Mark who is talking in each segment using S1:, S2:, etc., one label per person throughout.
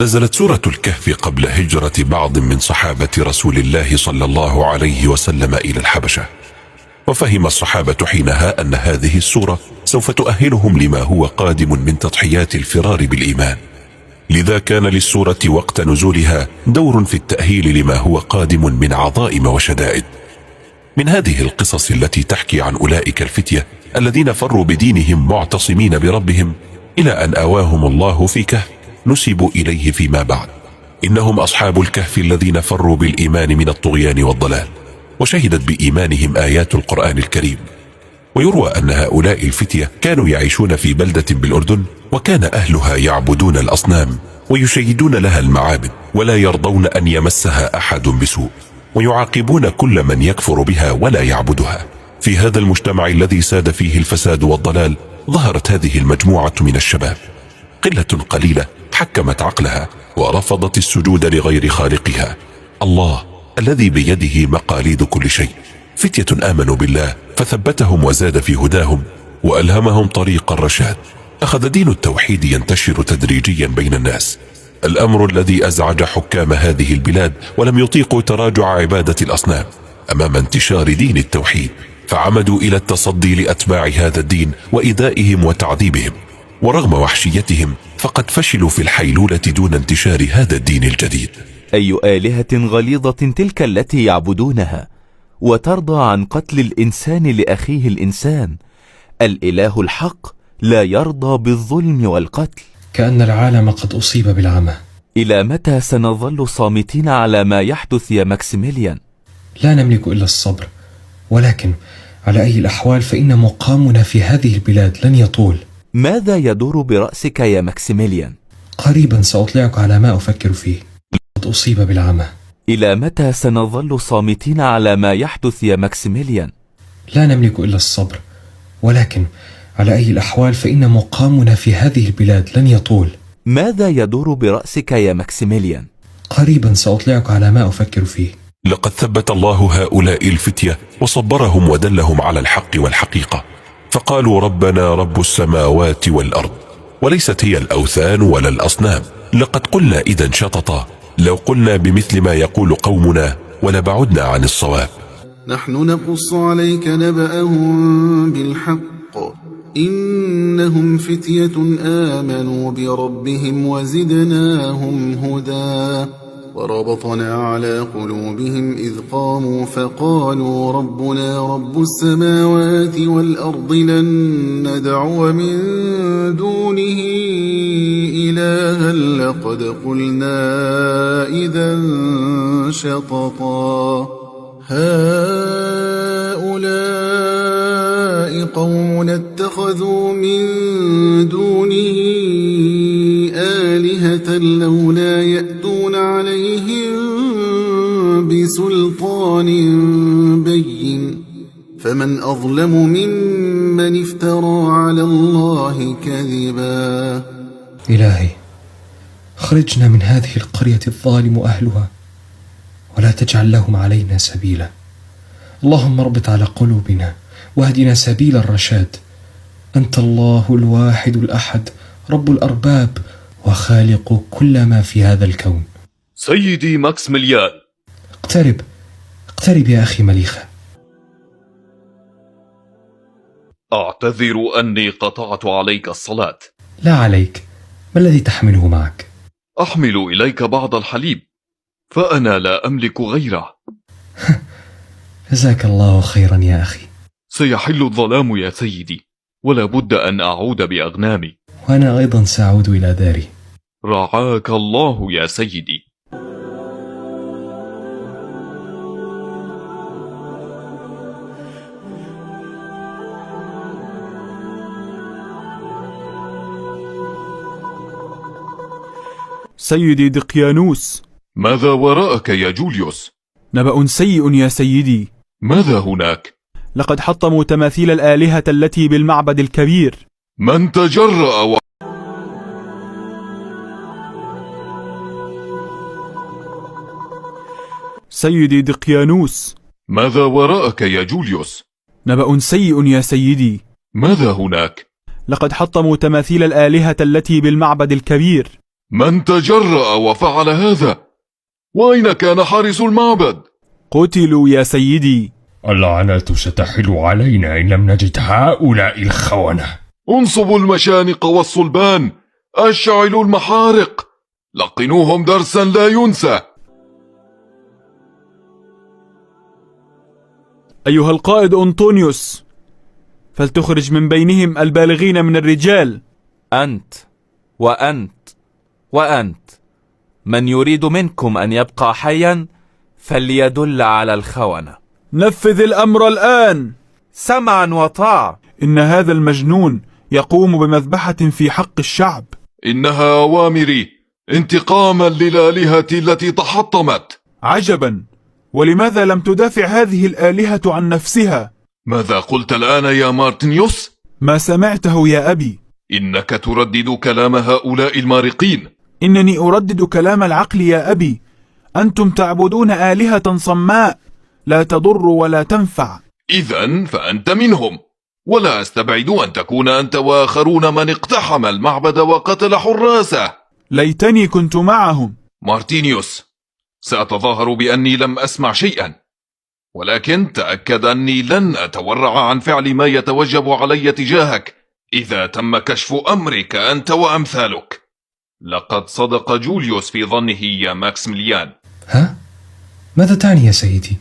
S1: نزلت سورة الكهف قبل هجرة بعض من صحابة رسول الله صلى الله عليه وسلم إلى الحبشة، وفهم الصحابة حينها أن هذه السورة سوف تؤهلهم لما هو قادم من تضحيات الفرار بالإيمان. لذا كان للسورة وقت نزولها دور في التأهيل لما هو قادم من عظائم وشدائد. من هذه القصص التي تحكي عن أولئك الفتية الذين فروا بدينهم معتصمين بربهم إلى أن آواهم الله في كهف نسبوا إليه فيما بعد. إنهم أصحاب الكهف الذين فروا بالإيمان من الطغيان والضلال، وشهدت بإيمانهم آيات القرآن الكريم. ويروى أن هؤلاء الفتية كانوا يعيشون في بلدة بالأردن، وكان أهلها يعبدون الأصنام ويشيدون لها المعابد، ولا يرضون أن يمسها أحد بسوء، ويعاقبون كل من يكفر بها ولا يعبدها. في هذا المجتمع الذي ساد فيه الفساد والضلال ظهرت هذه المجموعة من الشباب، قلة قليلة حكمت عقلها ورفضت السجود لغير خالقها الله الذي بيده مقاليد كل شيء. فتية آمنوا بالله فثبتهم وزاد في هداهم وألهمهم طريق الرشاد. أخذ دين التوحيد ينتشر تدريجيا بين الناس، الأمر الذي أزعج حكام هذه البلاد ولم يطيقوا تراجع عبادة الأصنام أمام انتشار دين التوحيد، فعمدوا إلى التصدي لأتباع هذا الدين وإيذائهم وتعذيبهم. ورغم وحشيتهم فقد فشلوا في الحيلولة دون انتشار هذا الدين الجديد.
S2: أي آلهة غليظة تلك التي يعبدونها، وترضى عن قتل الإنسان لأخيه الإنسان. الإله الحق لا يرضى بالظلم والقتل.
S3: كأن العالم قد أصيب بالعمى.
S2: إلى متى سنظل صامتين على ما يحدث يا ماكسيميليان؟
S3: لا نملك إلا الصبر، ولكن على أي الأحوال فإن مقامنا في هذه البلاد لن يطول.
S2: ماذا يدور برأسك يا ماكسيميليان؟
S3: قريبا سأطلعك على ما أفكر فيه. قد أصيب بالعمى.
S2: إلى متى سنظل صامتين على ما يحدث يا ماكسيميليان؟
S3: لا نملك إلا الصبر، ولكن على أي الأحوال فإن مقامنا في هذه البلاد لن يطول.
S2: ماذا يدور برأسك يا ماكسيميليان؟
S3: قريبا سأطلعك على ما أفكر فيه.
S1: لقد ثبت الله هؤلاء الفتية وصبرهم ودلهم على الحق والحقيقة، فقالوا ربنا رب السماوات والأرض، وليست هي الأوثان ولا الأصنام. لقد قلنا إذا شططا، لو قلنا بمثل ما يقول قومنا ولبعدنا عن الصواب.
S4: نحن نقص عليك نبأهم بالحق، إنهم فتية آمنوا بربهم وزدناهم هدى. وربطنا على قلوبهم إذ قاموا فقالوا ربنا رب السماوات والأرض لن ندعو من دونه إلها لقد قلنا إذا شططا. هؤلاء قومنا اتخذوا من دونه آلهة لولا يأتون عليهم بسلطان بين، فمن أظلم ممن افترى على الله كذبا.
S3: إلهي، اخرجنا من هذه القرية الظالم أهلها، ولا تجعل لهم علينا سبيلا. اللهم اربط على قلوبنا واهدنا سبيل الرشاد. أنت الله الواحد الأحد، رب الأرباب وخالق كل ما في هذا الكون.
S5: سيدي ماكسيميليان،
S3: اقترب يا أخي مليخة.
S5: أعتذر أني قطعت عليك الصلاة.
S3: لا عليك، ما الذي تحمله معك؟
S5: أحمل إليك بعض الحليب، فأنا لا أملك غيره.
S3: جزاك الله خيرا يا أخي.
S5: سيحل الظلام يا سيدي، ولا بد أن أعود بأغنامي.
S3: وأنا أيضا سأعود إلى داري.
S5: رعاك الله يا سيدي.
S6: سيدي دقيانوس.
S5: ماذا وراءك يا جوليوس؟
S6: نبأ سيء يا سيدي.
S5: ماذا هناك؟
S6: لقد حطموا تماثيل الآلهة التي بالمعبد الكبير.
S5: من تجرأ
S6: سيدي دقيانوس.
S5: ماذا وراءك يا جوليوس؟
S6: نبأ سيء يا سيدي.
S5: ماذا هناك؟
S6: لقد حطموا تماثيل الآلهة التي بالمعبد الكبير.
S5: من تجرأ وفعل هذا؟ وأين كان حارس المعبد؟
S6: قتلوا يا سيدي.
S3: اللعنة ستحل علينا إن لم نجد هؤلاء الخونة.
S5: انصبوا المشانق والصلبان، أشعلوا المحارق، لقنوهم درسا لا ينسى.
S6: أيها القائد أنطونيوس، فلتخرج من بينهم البالغين من الرجال.
S2: أنت وأنت وأنت، من يريد منكم أن يبقى حيا فليدل على الخونة.
S6: نفذ الأمر الآن.
S2: سمعا وطاعة.
S6: إن هذا المجنون يقوم بمذبحة في حق الشعب.
S5: إنها أوامري انتقاما للآلهة التي تحطمت.
S6: عجبا، ولماذا لم تدافع هذه الآلهة عن نفسها؟
S5: ماذا قلت الآن يا مارتينيوس؟
S6: ما سمعته يا أبي.
S5: إنك تردد كلام هؤلاء المارقين.
S6: إنني أردد كلام العقل يا أبي. أنتم تعبدون آلهة صماء لا تضر ولا تنفع.
S5: إذن فأنت منهم، ولا أستبعد أن تكون أنت وآخرون من اقتحم المعبد وقتل حراسه.
S6: ليتني كنت معهم.
S5: مارتينيوس، سأتظاهر بأني لم أسمع شيئا، ولكن تأكد أني لن أتورع عن فعل ما يتوجب علي تجاهك إذا تم كشف أمرك أنت وأمثالك. لقد صدق جوليوس في ظنه يا ماكسميليان.
S3: ها؟ ماذا تعني يا سيدي؟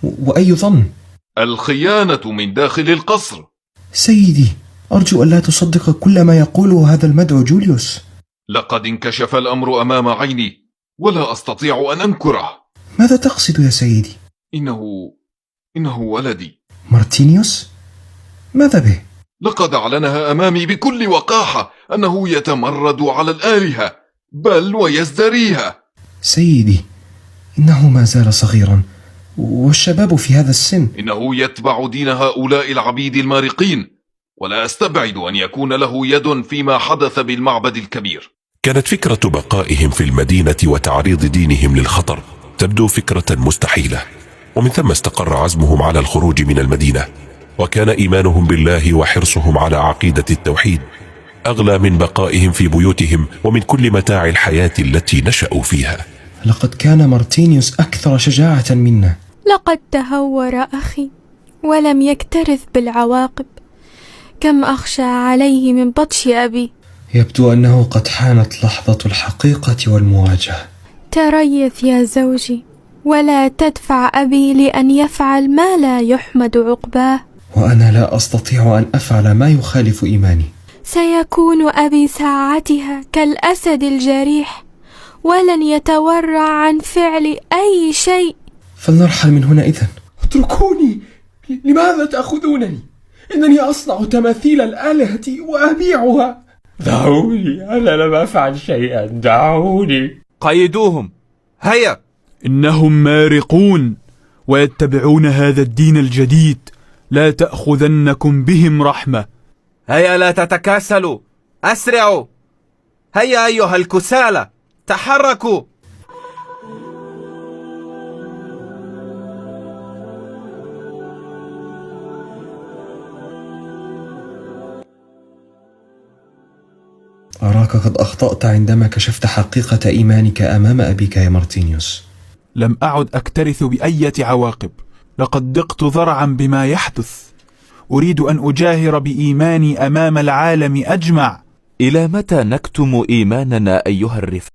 S3: وأي ظن؟
S5: الخيانة من داخل القصر.
S3: سيدي، أرجو أن لا تصدق كل ما يقوله هذا المدعو جوليوس.
S5: لقد انكشف الأمر أمام عيني، ولا أستطيع أن أنكره.
S3: ماذا تقصد يا سيدي؟
S5: إنه ولدي.
S3: مارتينيوس؟ ماذا به؟
S5: لقد أعلنها أمامي بكل وقاحة أنه يتمرد على الآلهة، بل ويزدريها.
S3: سيدي، إنه ما زال صغيرا، والشباب في هذا السن.
S5: إنه يتبع دين هؤلاء العبيد المارقين، ولا أستبعد أن يكون له يد فيما حدث بالمعبد الكبير.
S1: كانت فكرة بقائهم في المدينة وتعريض دينهم للخطر تبدو فكرة مستحيلة، ومن ثم استقر عزمهم على الخروج من المدينة. وكان إيمانهم بالله وحرصهم على عقيدة التوحيد أغلى من بقائهم في بيوتهم ومن كل متاع الحياة التي نشأوا فيها.
S3: لقد كان مارتينيوس أكثر شجاعة منا.
S7: لقد تهور أخي ولم يكترث بالعواقب. كم أخشى عليه من بطش أبي.
S3: يبدو أنه قد حانت لحظة الحقيقة والمواجهة.
S7: تريث يا زوجي، ولا تدفع أبي لأن يفعل ما لا يحمد عقباه.
S3: وأنا لا أستطيع أن أفعل ما يخالف إيماني.
S7: سيكون أبي ساعتها كالأسد الجريح، ولن يتورع عن فعل أي شيء.
S3: فلنرحل من هنا إذن. اتركوني، لماذا تأخذونني؟ إنني أصنع تماثيل الآلهة وأبيعها. دعوني، أنا لم أفعل شيئا، دعوني.
S2: قيدوهم، هيا.
S6: إنهم مارقون ويتبعون هذا الدين الجديد، لا تأخذنكم بهم رحمة.
S2: هيا لا تتكاسلوا، أسرعوا. هيا أيها الكسالى، تحركوا.
S3: أراك قد أخطأت عندما كشفت حقيقة إيمانك أمام أبيك يا مارتينيوس.
S6: لم أعد أكترث بأية عواقب. لقد ضقت ذرعا بما يحدث. أريد أن أجاهر بإيماني أمام العالم أجمع.
S2: إلى متى نكتم إيماننا أيها الرفاق؟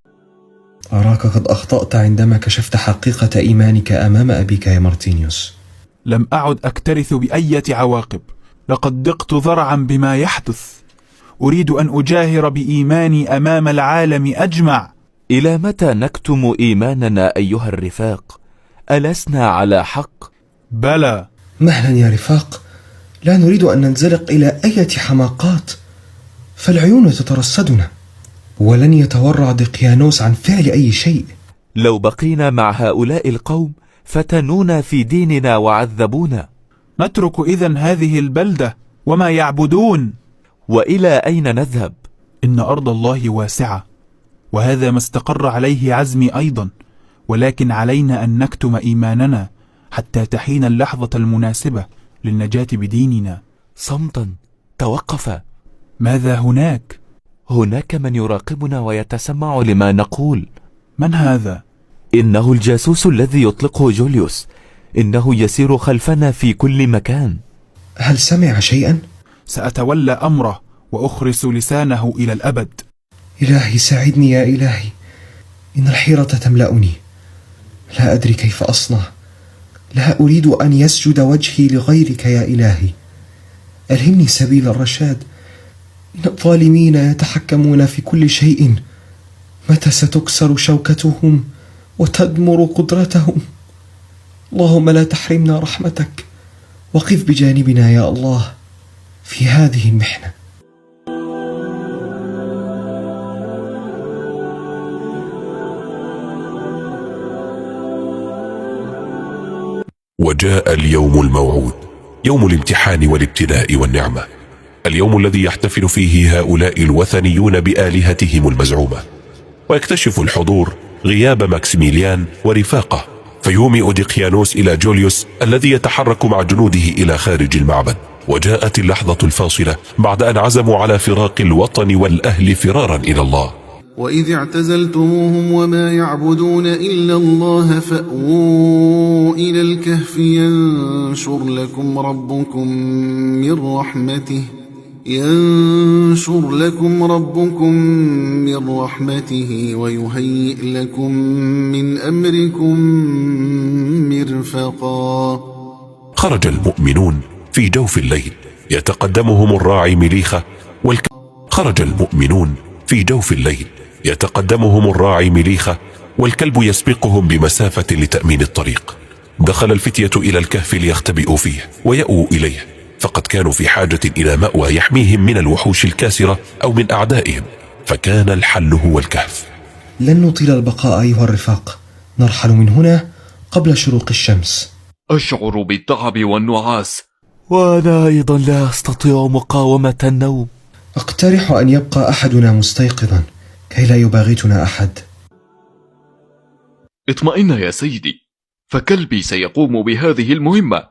S3: أراك قد أخطأت عندما كشفت حقيقة إيمانك أمام أبيك يا مارتينيوس.
S6: لم أعد أكترث بأية عواقب. لقد ضقت ذرعا بما يحدث. أريد أن أجاهر بإيماني أمام العالم أجمع.
S2: إلى متى نكتم إيماننا أيها الرفاق؟ ألسنا على حق؟
S6: بلى.
S3: مهلا يا رفاق، لا نريد أن ننزلق إلى أي حماقات، فالعيون تترصدنا، ولن يتورع دقيانوس عن فعل أي شيء.
S2: لو بقينا مع هؤلاء القوم فتنونا في ديننا وعذبونا.
S6: نترك إذن هذه البلدة وما يعبدون.
S2: وإلى أين نذهب؟
S6: إن أرض الله واسعة، وهذا ما استقر عليه عزمي أيضا، ولكن علينا أن نكتم إيماننا حتى تحين اللحظة المناسبة للنجاة بديننا.
S2: صمتا، توقفا.
S6: ماذا هناك؟
S2: هناك من يراقبنا ويتسمع لما نقول.
S6: من هذا؟
S2: إنه الجاسوس الذي يطلقه جوليوس. إنه يسير خلفنا في كل مكان.
S3: هل سمع شيئا؟
S6: سأتولى أمره وأخرس لسانه إلى الأبد.
S3: إلهي ساعدني يا إلهي، إن الحيرة تملأني، لا أدري كيف أصنع. لا أريد أن يسجد وجهي لغيرك يا إلهي. ألهمني سبيل الرشاد، إن الظالمين يتحكمون في كل شيء. متى ستكسر شوكتهم وتدمر قدرتهم؟ اللهم لا تحرمنا رحمتك، وقف بجانبنا يا الله في هذه المحنة.
S1: وجاء اليوم الموعود، يوم الامتحان والابتلاء والنعمة، اليوم الذي يحتفل فيه هؤلاء الوثنيون بآلهتهم المزعومة، ويكتشف الحضور غياب ماكسيميليان ورفاقه، فيومئ دقيانوس إلى جوليوس الذي يتحرك مع جنوده إلى خارج المعبد. وجاءت اللحظة الفاصلة بعد أن عزموا على فراق الوطن والأهل فرارا إلى الله.
S4: وإذ اعتزلتموهم وما يعبدون إلا الله فأووا إلى الكهف ينشر لكم ربكم من رحمته ويهيئ لكم من أمركم مرفقا.
S1: خرج المؤمنون في جوف الليل يتقدمهم الراعي مليخة والكلب يسبقهم بمسافة لتأمين الطريق. دخل الفتية إلى الكهف ليختبئوا فيه ويأووا إليه، فقد كانوا في حاجة إلى مأوى يحميهم من الوحوش الكاسرة أو من أعدائهم، فكان الحل هو الكهف.
S3: لن نطيل البقاء أيها الرفاق، نرحل من هنا قبل شروق الشمس.
S5: أشعر بالتعب والنعاس.
S2: وأنا أيضا لا أستطيع مقاومة النوم.
S3: أقترح أن يبقى أحدنا مستيقظا كي لا يباغتنا أحد.
S5: اطمئن يا سيدي، فكلبي سيقوم بهذه المهمة.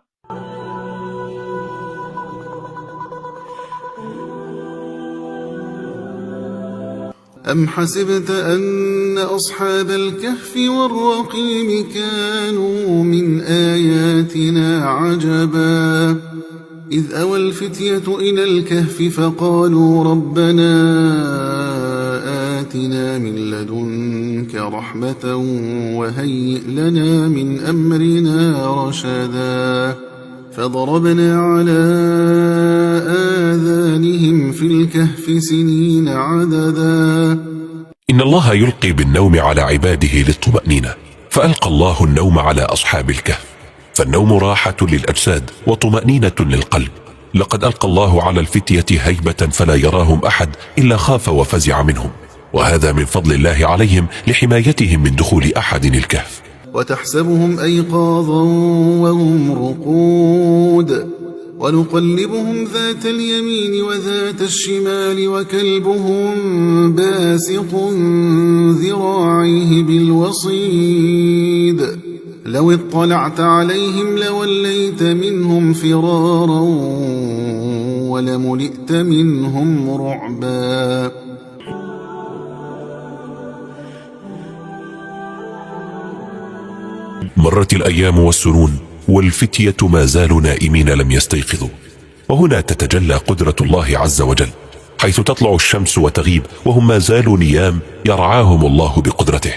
S4: أم حسبت أن أصحاب الكهف والرقيم كانوا من آياتنا عجبا إذ أوى الفتية إلى الكهف فقالوا ربنا آتنا من لدنك رحمة وهيئ لنا من أمرنا رشدا فضربنا على آذانهم في الكهف سنين عددا.
S1: إن الله يلقي بالنوم على عباده للطمأنينة، فألقى الله النوم على أصحاب الكهف، فالنوم راحة للأجساد وطمأنينة للقلب. لقد ألقى الله على الفتية هيبة فلا يراهم أحد إلا خاف وفزع منهم، وهذا من فضل الله عليهم لحمايتهم من دخول أحد الكهف.
S4: وتحسبهم أيقاظا وهم رقود ونقلبهم ذات اليمين وذات الشمال وكلبهم باسط ذراعيه بالوصيد لو اطلعت عليهم لوليت منهم فرارا ولملئت منهم رعبا.
S1: مرت الأيام والسنون والفتية ما زالوا نائمين لم يستيقظوا، وهنا تتجلى قدرة الله عز وجل، حيث تطلع الشمس وتغيب وهم ما زالوا نيام يرعاهم الله بقدرته،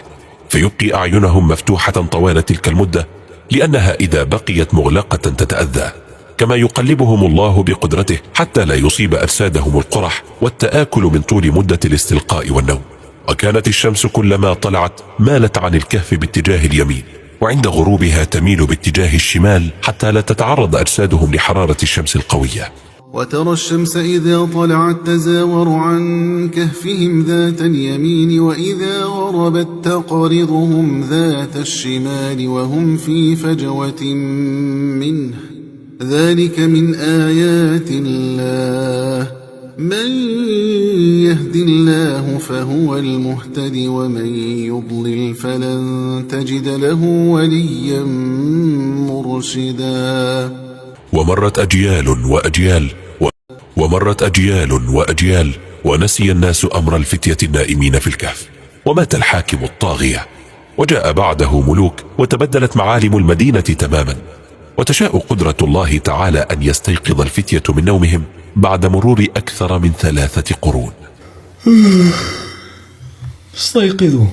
S1: فيبقي أعينهم مفتوحة طوال تلك المدة، لأنها إذا بقيت مغلقة تتأذى، كما يقلبهم الله بقدرته حتى لا يصيب أجسادهم القرح والتآكل من طول مدة الاستلقاء والنوم. وكانت الشمس كلما طلعت مالت عن الكهف باتجاه اليمين، وعند غروبها تميل باتجاه الشمال حتى لا تتعرض أجسادهم لحرارة الشمس القوية.
S4: وترى الشمس إذا طلعت تزاور عن كهفهم ذات اليمين وإذا غربت تقرضهم ذات الشمال وهم في فجوة منه ذلك من آيات الله من يهد الله فهو المهتد ومن يضلل فلن تجد له وليا مرشدا.
S1: ومرت أجيال وأجيال ونسي الناس أمر الفتية النائمين في الكهف، ومات الحاكم الطاغية، وجاء بعده ملوك، وتبدلت معالم المدينة تماما. وتشاء قدرة الله تعالى أن يستيقظ الفتية من نومهم بعد مرور أكثر من 3 قرون.
S3: استيقظوا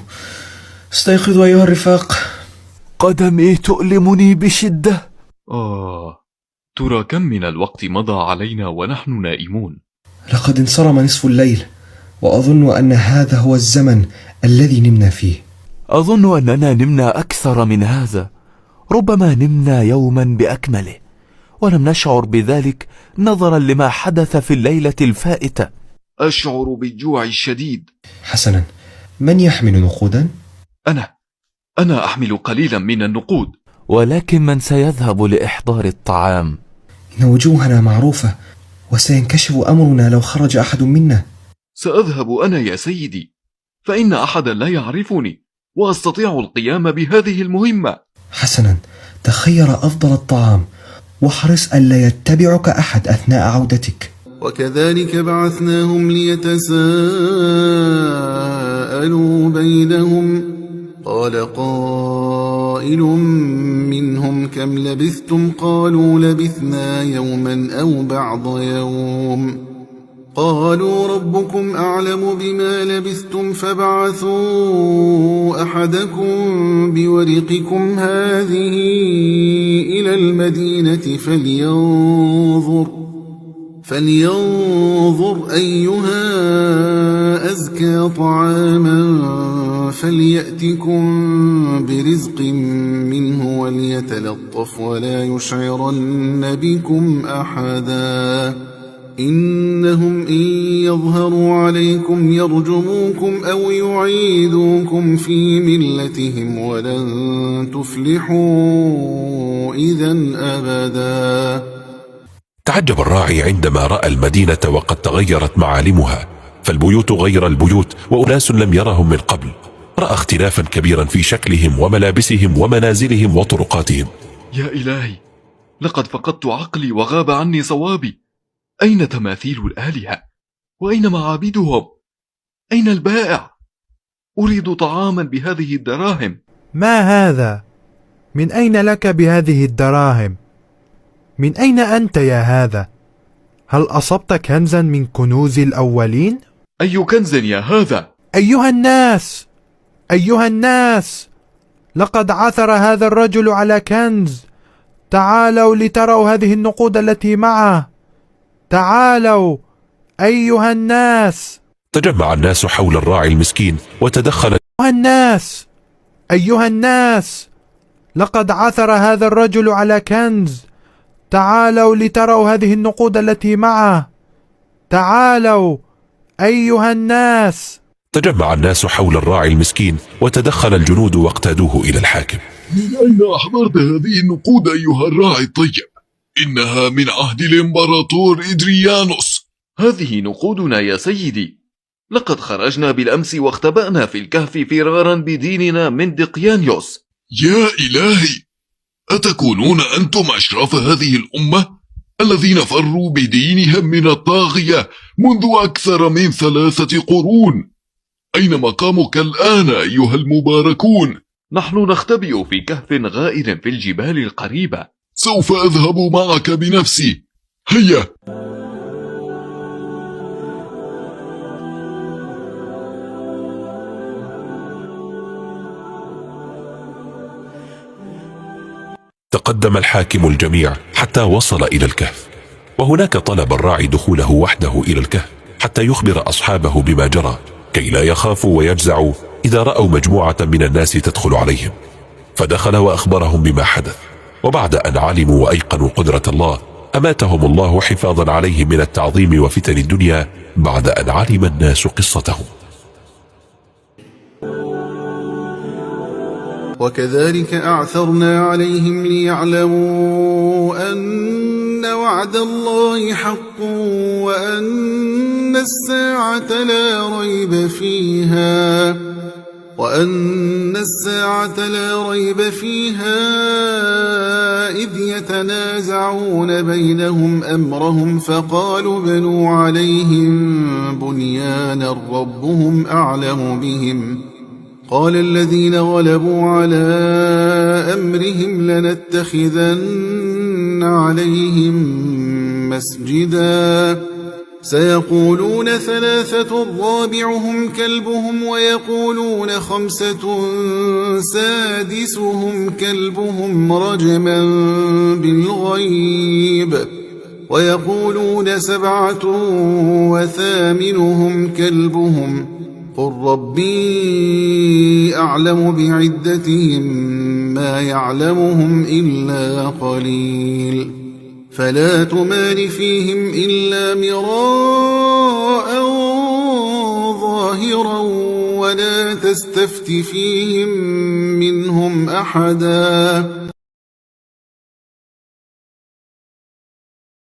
S3: استيقظوا أيها الرفاق.
S2: قدمي تؤلمني بشدة.
S5: ترى كم من الوقت مضى علينا ونحن نائمون؟
S3: لقد انصرم نصف الليل، وأظن أن هذا هو الزمن الذي نمنا فيه.
S2: أظن أننا نمنا أكثر من هذا، ربما نمنا يوما بأكمله، ولم نشعر بذلك نظرا لما حدث في الليلة الفائتة.
S5: أشعر بالجوع الشديد.
S3: حسنا، من يحمل نقودا؟
S5: أنا أحمل قليلا من النقود.
S2: ولكن من سيذهب لإحضار الطعام؟
S3: إن وجوهنا معروفة، وسينكشف أمرنا لو خرج أحد منا.
S5: سأذهب أنا يا سيدي، فإن أحدا لا يعرفني وأستطيع القيام بهذه المهمة.
S3: حسنا، تخير أفضل الطعام، واحرص ألا يتبعك أحد أثناء عودتك.
S4: وكذلك بعثناهم ليتساءلوا بينهم، قال قائل منهم كم لبثتم؟ قالوا لبثنا يوما أو بعض يوم. قالوا ربكم أعلم بما لبثتم فابعثوا أحدكم بورقكم هذه إلى المدينة فلينظر أيها أزكى طعاما فليأتكم برزق منه وليتلطف ولا يشعرن بكم أحدا، إنهم إن يظهروا عليكم يرجموكم أو يعيدوكم في ملتهم ولن تفلحوا إذا أبدا.
S1: تعجب الراعي عندما رأى المدينة وقد تغيرت معالمها، فالبيوت غير البيوت، وأناس لم يرهم من قبل. رأى اختلافا كبيرا في شكلهم وملابسهم ومنازلهم وطرقاتهم.
S5: يا إلهي، لقد فقدت عقلي وغاب عني صوابي. أين تماثيل الآلهة؟ وأين معابدهم؟ أين البائع؟ أريد طعاما بهذه الدراهم.
S8: ما هذا؟ من أين لك بهذه الدراهم؟ من أين أنت يا هذا؟ هل أصبت كنزا من كنوز الأولين؟
S5: أي كنز يا هذا؟
S8: أيها الناس، لقد عثر هذا الرجل على كنز. تعالوا لتروا هذه النقود التي معه. تعالوا أيها الناس.
S1: تجمع الناس حول الراعي المسكين وتدخل.
S8: أيها الناس، لقد عثر هذا الرجل على كنز. تعالوا لتروا هذه النقود التي معه. تعالوا أيها الناس.
S1: تجمع الناس حول الراعي المسكين وتدخل الجنود واقتادوه إلى الحاكم.
S5: من أين أحضرت هذه النقود أيها الراعي الطيب؟ إنها من عهد الإمبراطور إدريانوس. هذه نقودنا يا سيدي، لقد خرجنا بالأمس واختبأنا في الكهف فرارا بديننا من دقيانيوس. يا إلهي، أتكونون أنتم أشراف هذه الأمة الذين فروا بدينهم من الطاغية منذ أكثر من 3 قرون؟ أين مقامك الآن أيها المباركون؟ نحن نختبئ في كهف غائر في الجبال القريبة. سوف أذهب معك بنفسي، هيا.
S1: تقدم الحاكم الجميع حتى وصل إلى الكهف، وهناك طلب الراعي دخوله وحده إلى الكهف حتى يخبر أصحابه بما جرى، كي لا يخافوا ويجزعوا إذا رأوا مجموعة من الناس تدخل عليهم. فدخل وأخبرهم بما حدث، وبعد أن علموا وأيقنوا قدرة الله أماتهم الله حفاظا عليهم من التعظيم وفتن الدنيا بعد أن علم الناس قصتهم.
S4: وكذلك أعثرنا عليهم ليعلموا أن وعد الله حق وأن الساعة لا ريب فيها وأن الساعة لا ريب فيها إذ يتنازعون بينهم أمرهم فقالوا بنوا عليهم بنيانا ربهم أعلم بهم قال الذين غلبوا على أمرهم لنتخذن عليهم مسجدا سيقولون ثلاثة رابعهم كلبهم ويقولون خمسة سادسهم كلبهم رجما بالغيب ويقولون سبعة وثامنهم كلبهم قل ربي أعلم بعدتهم ما يعلمهم إلا قليل فلا تمار فيهم إلا مراء ظاهرا ولا تستفت فيهم منهم أحدا